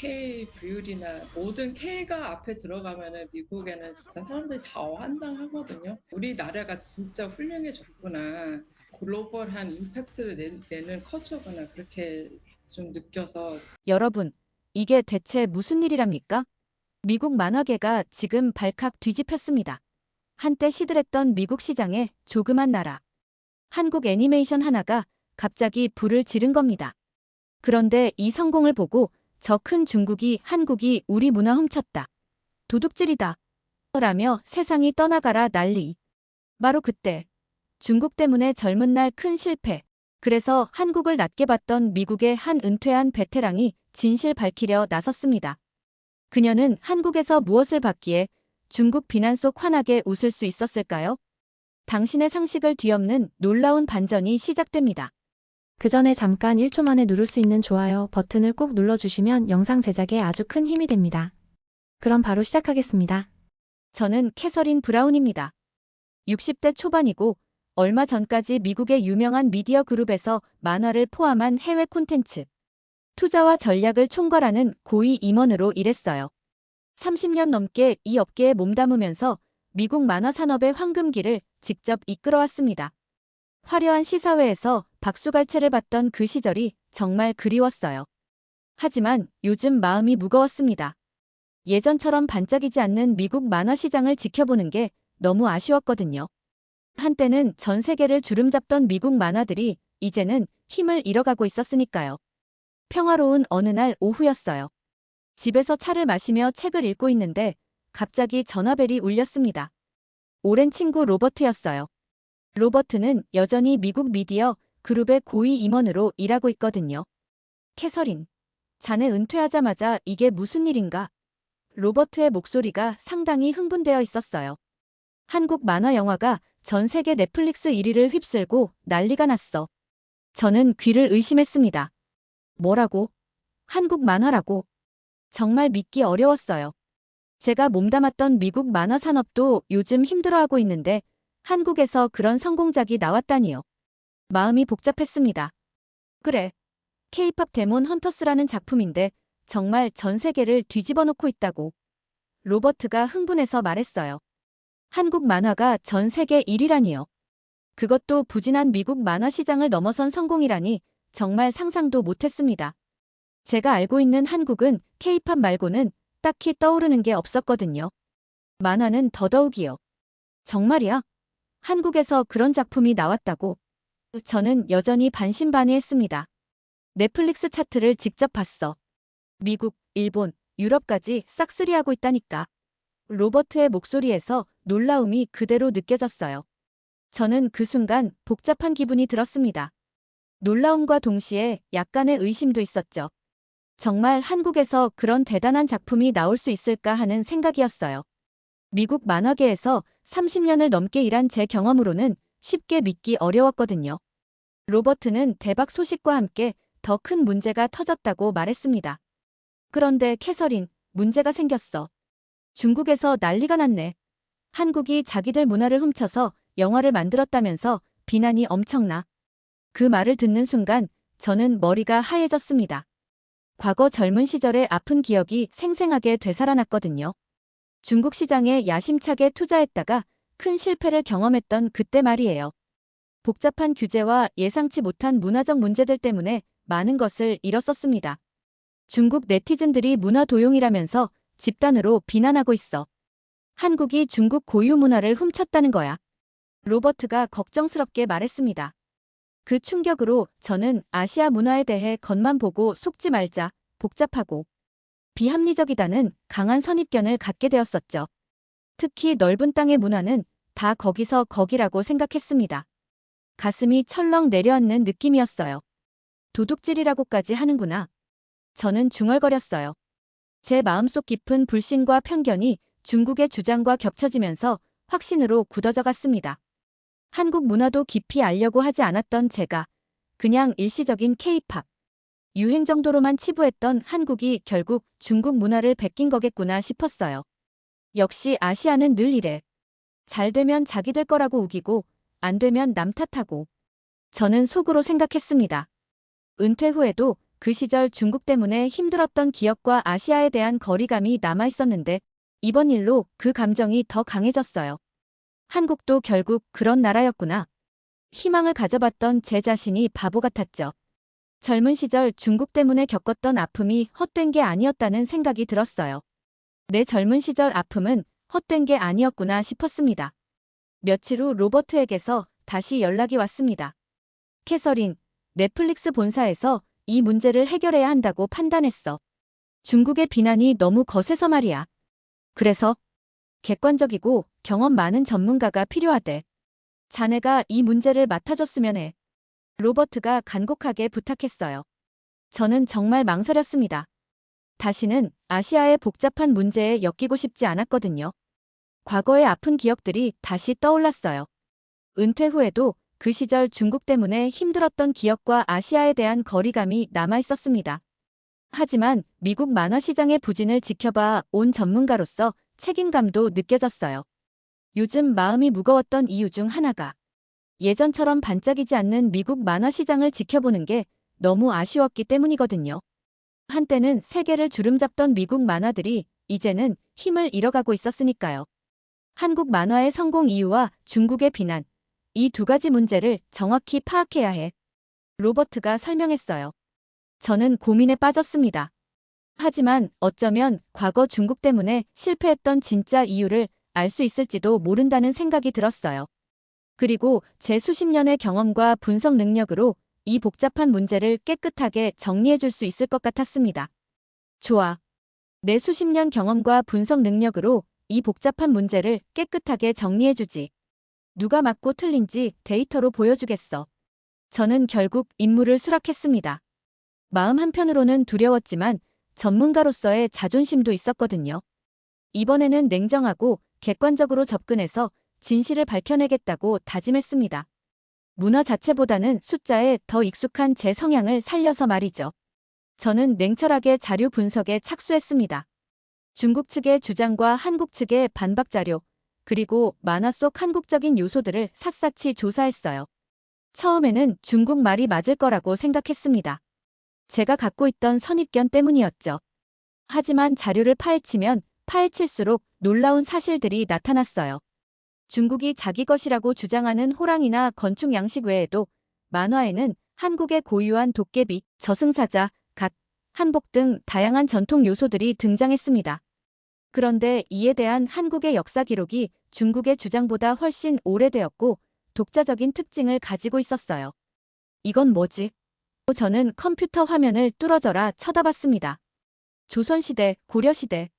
K 뷰율이나 모든 K가 앞에 들어가면은 미국에는 진짜 사람들이 다 환장하거든요. 우리나라가 진짜 훌륭해졌구나. 글로벌한 임팩트를 내는 커처구나. 그렇게 좀 느껴서. 여러분, 이게 대체 무슨 일이랍니까? 미국 만화계가 지금 발칵 뒤집혔습니다. 한때 시들했던 미국 시장의 조그만 나라. 한국 애니메이션 하나가 갑자기 불을 지른 겁니다. 그런데 이 성공을 보고 저 큰 중국이 한국이 우리 문화 훔쳤다. 도둑질이다. 라며 세상이 떠나가라 난리. 바로 그때 중국 때문에 젊은 날 큰 실패. 그래서 한국을 낮게 봤던 미국의 한 은퇴한 베테랑이 진실 밝히려 나섰습니다. 그녀는 한국에서 무엇을 받기에 중국 비난 속 환하게 웃을 수 있었을까요? 당신의 상식을 뒤엎는 놀라운 반전이 시작됩니다. 그 전에 잠깐 1초 만에 누를 수 있는 좋아요 버튼을 꼭 눌러주시면 영상 제작에 아주 큰 힘이 됩니다. 그럼 바로 시작하겠습니다. 저는 캐서린 브라운입니다. 60대 초반이고 얼마 전까지 미국의 유명한 미디어 그룹에서 만화를 포함한 해외 콘텐츠, 투자와 전략을 총괄하는 고위 임원으로 일했어요. 30년 넘게 이 업계에 몸담으면서 미국 만화 산업의 황금기를 직접 이끌어왔습니다. 화려한 시사회에서 박수갈채를 받던 그 시절이 정말 그리웠어요. 하지만 요즘 마음이 무거웠습니다. 예전처럼 반짝이지 않는 미국 만화 시장을 지켜보는 게 너무 아쉬웠거든요. 한때는 전 세계를 주름잡던 미국 만화들이 이제는 힘을 잃어가고 있었으니까요. 평화로운 어느 날 오후였어요. 집에서 차를 마시며 책을 읽고 있는데 갑자기 전화벨이 울렸습니다. 오랜 친구 로버트였어요. 로버트는 여전히 미국 미디어 그룹의 고위 임원으로 일하고 있거든요. 캐서린, 자네 은퇴하자마자 이게 무슨 일인가? 로버트의 목소리가 상당히 흥분되어 있었어요. 한국 만화 영화가 전 세계 넷플릭스 1위를 휩쓸고 난리가 났어. 저는 귀를 의심했습니다. 뭐라고? 한국 만화라고? 정말 믿기 어려웠어요. 제가 몸담았던 미국 만화 산업도 요즘 힘들어하고 있는데 한국에서 그런 성공작이 나왔다니요. 마음이 복잡했습니다. 그래, K-팝 데몬 헌터스라는 작품인데 정말 전 세계를 뒤집어 놓고 있다고. 로버트가 흥분해서 말했어요. 한국 만화가 전 세계 1위라니요. 그것도 부진한 미국 만화 시장을 넘어선 성공이라니 정말 상상도 못했습니다. 제가 알고 있는 한국은 K-팝 말고는 딱히 떠오르는 게 없었거든요. 만화는 더더욱이요. 정말이야? 한국에서 그런 작품이 나왔다고? 저는 여전히 반신반의했습니다. 넷플릭스 차트를 직접 봤어. 미국, 일본, 유럽까지 싹쓸이하고 있다니까. 로버트의 목소리에서 놀라움이 그대로 느껴졌어요. 저는 그 순간 복잡한 기분이 들었습니다. 놀라움과 동시에 약간의 의심도 있었죠. 정말 한국에서 그런 대단한 작품이 나올 수 있을까 하는 생각이었어요. 미국 만화계에서 30년을 넘게 일한 제 경험으로는 쉽게 믿기 어려웠거든요. 로버트는 대박 소식과 함께 더 큰 문제가 터졌다고 말했습니다. 그런데 캐서린, 문제가 생겼어. 중국에서 난리가 났네. 한국이 자기들 문화를 훔쳐서 영화를 만들었다면서 비난이 엄청나. 그 말을 듣는 순간 저는 머리가 하얘졌습니다. 과거 젊은 시절의 아픈 기억이 생생하게 되살아났거든요. 중국 시장에 야심차게 투자했다가 큰 실패를 경험했던 그때 말이에요. 복잡한 규제와 예상치 못한 문화적 문제들 때문에 많은 것을 잃었었습니다. 중국 네티즌들이 문화 도용이라면서 집단으로 비난하고 있어. 한국이 중국 고유 문화를 훔쳤다는 거야. 로버트가 걱정스럽게 말했습니다. 그 충격으로 저는 아시아 문화에 대해 겉만 보고 속지 말자, 복잡하고 비합리적이다는 강한 선입견을 갖게 되었었죠. 특히 넓은 땅의 문화는 다 거기서 거기라고 생각했습니다. 가슴이 철렁 내려앉는 느낌이었어요. 도둑질이라고까지 하는구나. 저는 중얼거렸어요. 제 마음속 깊은 불신과 편견이 중국의 주장과 겹쳐지면서 확신으로 굳어져 갔습니다. 한국 문화도 깊이 알려고 하지 않았던 제가 그냥 일시적인 K-팝 유행 정도로만 치부했던 한국이 결국 중국 문화를 베낀 거겠구나 싶었어요. 역시 아시아는 늘 이래. 잘 되면 자기들 거라고 우기고 안 되면 남 탓하고. 저는 속으로 생각했습니다. 은퇴 후에도 그 시절 중국 때문에 힘들었던 기억과 아시아에 대한 거리감이 남아 있었는데 이번 일로 그 감정이 더 강해졌어요. 한국도 결국 그런 나라였구나. 희망을 가져봤던 제 자신이 바보 같았죠. 젊은 시절 중국 때문에 겪었던 아픔이 헛된 게 아니었다는 생각이 들었어요. 내 젊은 시절 아픔은 헛된 게 아니었구나 싶었습니다. 며칠 후 로버트에게서 다시 연락이 왔습니다. 캐서린, 넷플릭스 본사에서 이 문제를 해결해야 한다고 판단했어. 중국의 비난이 너무 거세서 말이야. 그래서 객관적이고 경험 많은 전문가가 필요하대. 자네가 이 문제를 맡아줬으면 해. 로버트가 간곡하게 부탁했어요. 저는 정말 망설였습니다. 다시는 아시아의 복잡한 문제에 엮이고 싶지 않았거든요. 과거의 아픈 기억들이 다시 떠올랐어요. 은퇴 후에도 그 시절 중국 때문에 힘들었던 기억과 아시아에 대한 거리감이 남아 있었습니다. 하지만 미국 만화 시장의 부진을 지켜봐 온 전문가로서 책임감도 느껴졌어요. 요즘 마음이 무거웠던 이유 중 하나가 예전처럼 반짝이지 않는 미국 만화 시장을 지켜보는 게 너무 아쉬웠기 때문이거든요. 한때는 세계를 주름잡던 미국 만화들이 이제는 힘을 잃어가고 있었으니까요. 한국 만화의 성공 이유와 중국의 비난, 이 두 가지 문제를 정확히 파악해야 해. 로버트가 설명했어요. 저는 고민에 빠졌습니다. 하지만 어쩌면 과거 중국 때문에 실패했던 진짜 이유를 알 수 있을지도 모른다는 생각이 들었어요. 그리고 제 수십 년의 경험과 분석 능력으로 이 복잡한 문제를 깨끗하게 정리해 줄 수 있을 것 같았습니다. 좋아. 내 수십 년 경험과 분석 능력으로 이 복잡한 문제를 깨끗하게 정리해 주지. 누가 맞고 틀린지 데이터로 보여주겠어. 저는 결국 임무를 수락했습니다. 마음 한편으로는 두려웠지만 전문가로서의 자존심도 있었거든요. 이번에는 냉정하고 객관적으로 접근해서 진실을 밝혀내겠다고 다짐했습니다. 문화 자체보다는 숫자에 더 익숙한 제 성향을 살려서 말이죠. 저는 냉철하게 자료 분석에 착수했습니다. 중국 측의 주장과 한국 측의 반박 자료, 그리고 만화 속 한국적인 요소들을 샅샅이 조사했어요. 처음에는 중국 말이 맞을 거라고 생각했습니다. 제가 갖고 있던 선입견 때문이었죠. 하지만 자료를 파헤치면 파헤칠수록 놀라운 사실들이 나타났어요. 중국이 자기 것이라고 주장하는 호랑이나 건축 양식 외에도 만화에는 한국의 고유한 도깨비, 저승사자, 갓, 한복 등 다양한 전통 요소들이 등장했습니다. 그런데 이에 대한 한국의 역사 기록이 중국의 주장보다 훨씬 오래되었고 독자적인 특징을 가지고 있었어요. 이건 뭐지? 저는 컴퓨터 화면을 뚫어져라 쳐다봤습니다. 조선시대, 고려시대,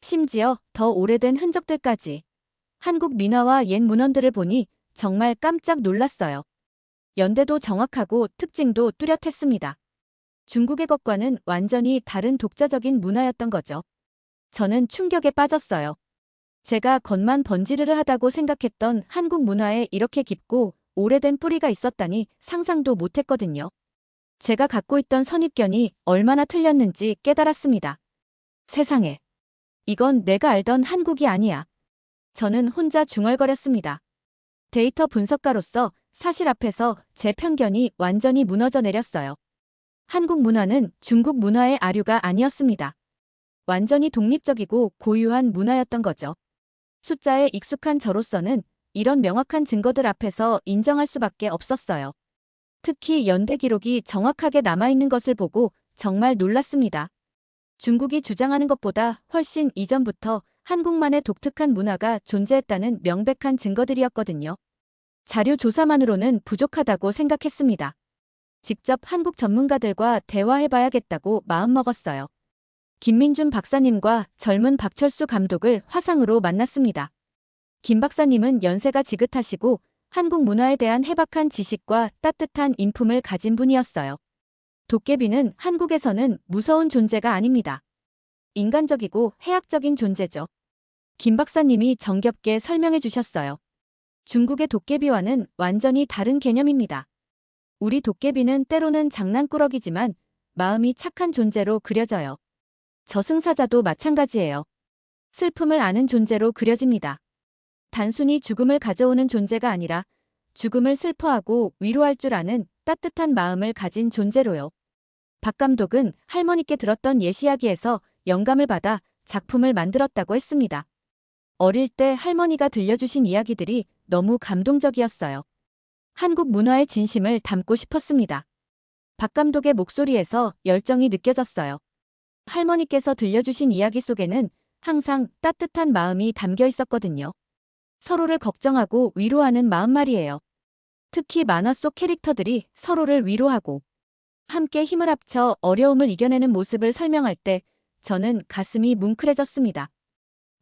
심지어 더 오래된 흔적들까지. 한국 민화와 옛 문헌들을 보니 정말 깜짝 놀랐어요. 연대도 정확하고 특징도 뚜렷했습니다. 중국의 것과는 완전히 다른 독자적인 문화였던 거죠. 저는 충격에 빠졌어요. 제가 겉만 번지르르 하다고 생각했던 한국 문화에 이렇게 깊고 오래된 뿌리가 있었다니 상상도 못했거든요. 제가 갖고 있던 선입견이 얼마나 틀렸는지 깨달았습니다. 세상에. 이건 내가 알던 한국이 아니야. 저는 혼자 중얼거렸습니다. 데이터 분석가로서 사실 앞에서 제 편견이 완전히 무너져 내렸어요. 한국 문화는 중국 문화의 아류가 아니었습니다. 완전히 독립적이고 고유한 문화였던 거죠. 숫자에 익숙한 저로서는 이런 명확한 증거들 앞에서 인정할 수밖에 없었어요. 특히 연대 기록이 정확하게 남아있는 것을 보고 정말 놀랐습니다. 중국이 주장하는 것보다 훨씬 이전부터 한국만의 독특한 문화가 존재했다는 명백한 증거들이었거든요. 자료 조사만으로는 부족하다고 생각했습니다. 직접 한국 전문가들과 대화해봐야겠다고 마음먹었어요. 김민준 박사님과 젊은 박철수 감독을 화상으로 만났습니다. 김 박사님은 연세가 지긋하시고 한국 문화에 대한 해박한 지식과 따뜻한 인품을 가진 분이었어요. 도깨비는 한국에서는 무서운 존재가 아닙니다. 인간적이고 해학적인 존재죠. 김 박사님이 정겹게 설명해 주셨어요. 중국의 도깨비와는 완전히 다른 개념입니다. 우리 도깨비는 때로는 장난꾸러기지만 마음이 착한 존재로 그려져요. 저승사자도 마찬가지예요. 슬픔을 아는 존재로 그려집니다. 단순히 죽음을 가져오는 존재가 아니라 죽음을 슬퍼하고 위로할 줄 아는 따뜻한 마음을 가진 존재로요. 박 감독은 할머니께 들었던 옛 이야기에서 영감을 받아 작품을 만들었다고 했습니다. 어릴 때 할머니가 들려주신 이야기들이 너무 감동적이었어요. 한국 문화의 진심을 담고 싶었습니다. 박 감독의 목소리에서 열정이 느껴졌어요. 할머니께서 들려주신 이야기 속에는 항상 따뜻한 마음이 담겨 있었거든요. 서로를 걱정하고 위로하는 마음 말이에요. 특히 만화 속 캐릭터들이 서로를 위로하고 함께 힘을 합쳐 어려움을 이겨내는 모습을 설명할 때 저는 가슴이 뭉클해졌습니다.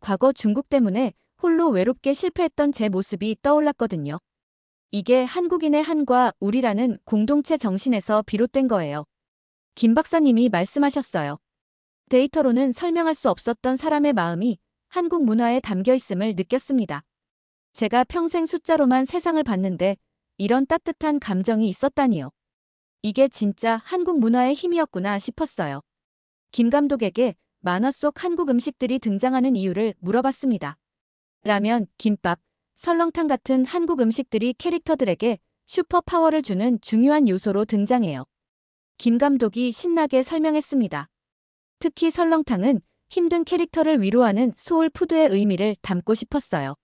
과거 중국 때문에 홀로 외롭게 실패했던 제 모습이 떠올랐거든요. 이게 한국인의 한과 우리라는 공동체 정신에서 비롯된 거예요. 김 박사님이 말씀하셨어요. 데이터로는 설명할 수 없었던 사람의 마음이 한국 문화에 담겨 있음을 느꼈습니다. 제가 평생 숫자로만 세상을 봤는데 이런 따뜻한 감정이 있었다니요. 이게 진짜 한국 문화의 힘이었구나 싶었어요. 김 감독에게 만화 속 한국 음식들이 등장하는 이유를 물어봤습니다. 라면, 김밥, 설렁탕 같은 한국 음식들이 캐릭터들에게 슈퍼파워를 주는 중요한 요소로 등장해요. 김 감독이 신나게 설명했습니다. 특히 설렁탕은 힘든 캐릭터를 위로하는 소울푸드의 의미를 담고 싶었어요.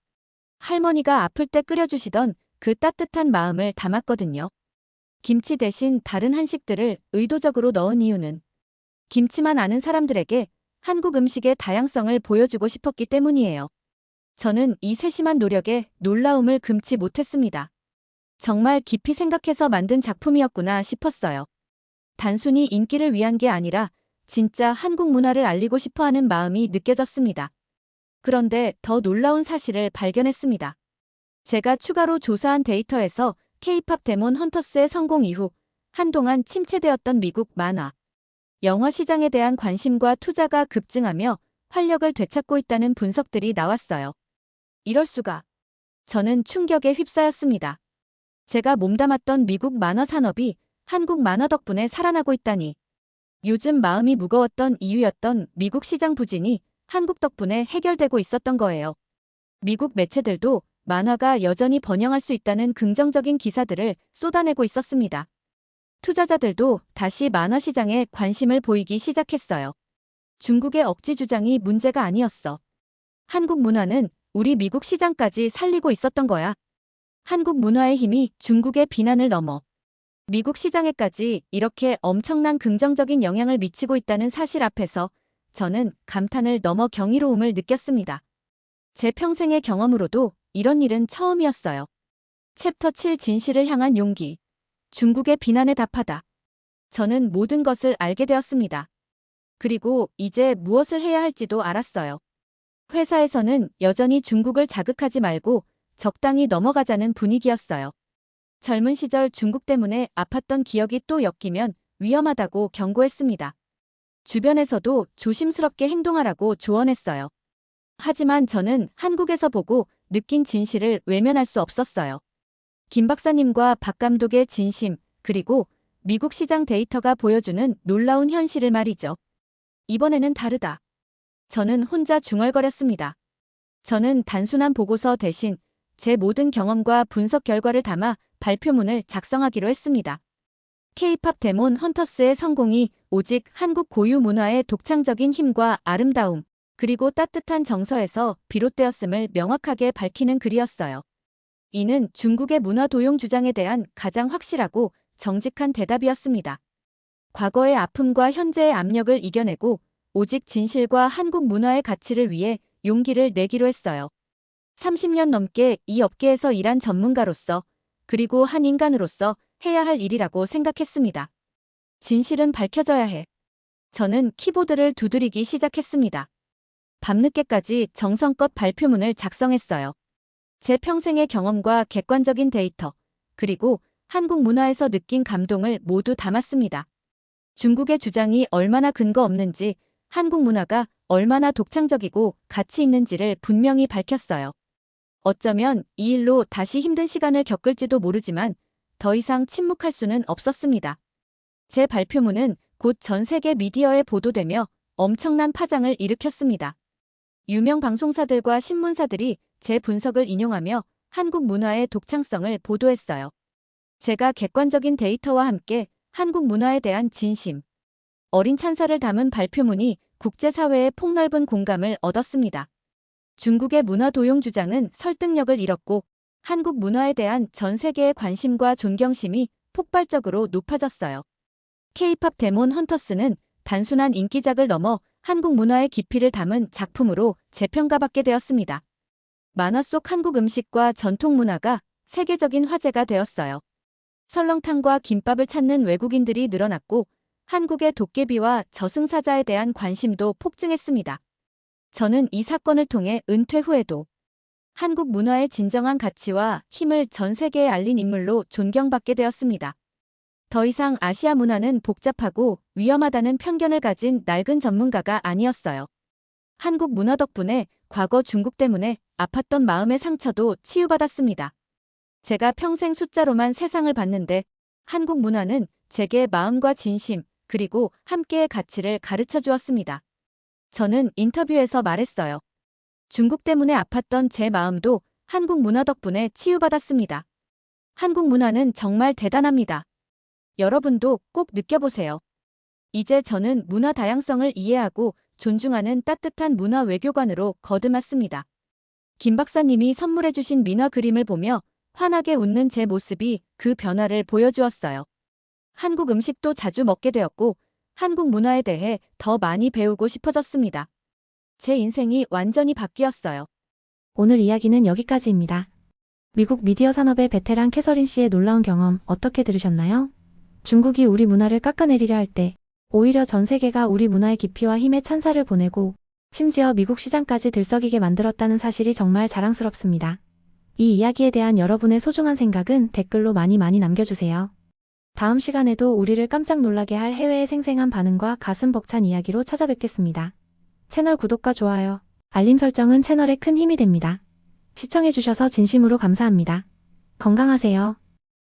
할머니가 아플 때 끓여주시던 그 따뜻한 마음을 담았거든요. 김치 대신 다른 한식들을 의도적으로 넣은 이유는 김치만 아는 사람들에게 한국 음식의 다양성을 보여주고 싶었기 때문이에요. 저는 이 세심한 노력에 놀라움을 금치 못했습니다. 정말 깊이 생각해서 만든 작품이었구나 싶었어요. 단순히 인기를 위한 게 아니라 진짜 한국 문화를 알리고 싶어 하는 마음이 느껴졌습니다. 그런데 더 놀라운 사실을 발견했습니다. 제가 추가로 조사한 데이터에서 K-팝 데몬 헌터스의 성공 이후 한동안 침체되었던 미국 만화, 영화 시장에 대한 관심과 투자가 급증하며 활력을 되찾고 있다는 분석들이 나왔어요. 이럴 수가. 저는 충격에 휩싸였습니다. 제가 몸담았던 미국 만화 산업이 한국 만화 덕분에 살아나고 있다니. 요즘 마음이 무거웠던 이유였던 미국 시장 부진이 한국 덕분에 해결되고 있었던 거예요. 미국 매체들도 만화가 여전히 번영할 수 있다는 긍정적인 기사들을 쏟아내고 있었습니다. 투자자들도 다시 만화 시장에 관심을 보이기 시작했어요. 중국의 억지 주장이 문제가 아니었어. 한국 문화는 우리 미국 시장까지 살리고 있었던 거야. 한국 문화의 힘이 중국의 비난을 넘어 미국 시장에까지 이렇게 엄청난 긍정적인 영향을 미치고 있다는 사실 앞에서 저는 감탄을 넘어 경이로움을 느꼈습니다. 제 평생의 경험으로도 이런 일은 처음이었어요. 챕터 7 진실을 향한 용기. 중국의 비난에 답하다. 저는 모든 것을 알게 되었습니다. 그리고 이제 무엇을 해야 할지도 알았어요. 회사에서는 여전히 중국을 자극하지 말고 적당히 넘어가자는 분위기였어요. 젊은 시절 중국 때문에 아팠던 기억이 또 엮이면 위험하다고 경고했습니다. 주변에서도 조심스럽게 행동하라고 조언했어요. 하지만 저는 한국에서 보고 느낀 진실을 외면할 수 없었어요. 김 박사님과 박 감독의 진심, 그리고 미국 시장 데이터가 보여주는 놀라운 현실을 말이죠. 이번에는 다르다. 저는 혼자 중얼거렸습니다. 저는 단순한 보고서 대신 제 모든 경험과 분석 결과를 담아 발표문을 작성하기로 했습니다. K-팝 데몬 헌터스의 성공이 오직 한국 고유 문화의 독창적인 힘과 아름다움, 그리고 따뜻한 정서에서 비롯되었음을 명확하게 밝히는 글이었어요. 이는 중국의 문화 도용 주장에 대한 가장 확실하고 정직한 대답이었습니다. 과거의 아픔과 현재의 압력을 이겨내고 오직 진실과 한국 문화의 가치를 위해 용기를 내기로 했어요. 30년 넘게 이 업계에서 일한 전문가로서 그리고 한 인간으로서 해야 할 일이라고 생각했습니다. 진실은 밝혀져야 해. 저는 키보드를 두드리기 시작했습니다. 밤늦게까지 정성껏 발표문을 작성했어요. 제 평생의 경험과 객관적인 데이터, 그리고 한국 문화에서 느낀 감동을 모두 담았습니다. 중국의 주장이 얼마나 근거 없는지, 한국 문화가 얼마나 독창적이고 가치 있는지를 분명히 밝혔어요. 어쩌면 이 일로 다시 힘든 시간을 겪을지도 모르지만 더 이상 침묵할 수는 없었습니다. 제 발표문은 곧 전 세계 미디어에 보도되며 엄청난 파장을 일으켰습니다. 유명 방송사들과 신문사들이 제 분석을 인용하며 한국 문화의 독창성을 보도했어요. 제가 객관적인 데이터와 함께 한국 문화에 대한 진심, 어린 찬사를 담은 발표문이 국제사회의 폭넓은 공감을 얻었습니다. 중국의 문화 도용 주장은 설득력을 잃었고 한국 문화에 대한 전 세계의 관심과 존경심이 폭발적으로 높아졌어요. K-팝 데몬 헌터스는 단순한 인기작을 넘어 한국 문화의 깊이를 담은 작품으로 재평가받게 되었습니다. 만화 속 한국 음식과 전통 문화가 세계적인 화제가 되었어요. 설렁탕과 김밥을 찾는 외국인들이 늘어났고 한국의 도깨비와 저승사자에 대한 관심도 폭증했습니다. 저는 이 사건을 통해 은퇴 후에도 한국 문화의 진정한 가치와 힘을 전 세계에 알린 인물로 존경받게 되었습니다. 더 이상 아시아 문화는 복잡하고 위험하다는 편견을 가진 낡은 전문가가 아니었어요. 한국 문화 덕분에 과거 중국 때문에 아팠던 마음의 상처도 치유받았습니다. 제가 평생 숫자로만 세상을 봤는데 한국 문화는 제게 마음과 진심 그리고 함께의 가치를 가르쳐 주었습니다. 저는 인터뷰에서 말했어요. 중국 때문에 아팠던 제 마음도 한국 문화 덕분에 치유받았습니다. 한국 문화는 정말 대단합니다. 여러분도 꼭 느껴보세요. 이제 저는 문화 다양성을 이해하고 존중하는 따뜻한 문화 외교관으로 거듭났습니다. 김 박사님이 선물해주신 민화 그림을 보며 환하게 웃는 제 모습이 그 변화를 보여주었어요. 한국 음식도 자주 먹게 되었고 한국 문화에 대해 더 많이 배우고 싶어졌습니다. 제 인생이 완전히 바뀌었어요. 오늘 이야기는 여기까지입니다. 미국 미디어 산업의 베테랑 캐서린 씨의 놀라운 경험 어떻게 들으셨나요? 중국이 우리 문화를 깎아내리려 할 때 오히려 전 세계가 우리 문화의 깊이와 힘에 찬사를 보내고 심지어 미국 시장까지 들썩이게 만들었다는 사실이 정말 자랑스럽습니다. 이 이야기에 대한 여러분의 소중한 생각은 댓글로 많이 남겨주세요. 다음 시간에도 우리를 깜짝 놀라게 할 해외의 생생한 반응과 가슴 벅찬 이야기로 찾아뵙겠습니다. 채널 구독과 좋아요, 알림 설정은 채널에 큰 힘이 됩니다. 시청해주셔서 진심으로 감사합니다. 건강하세요.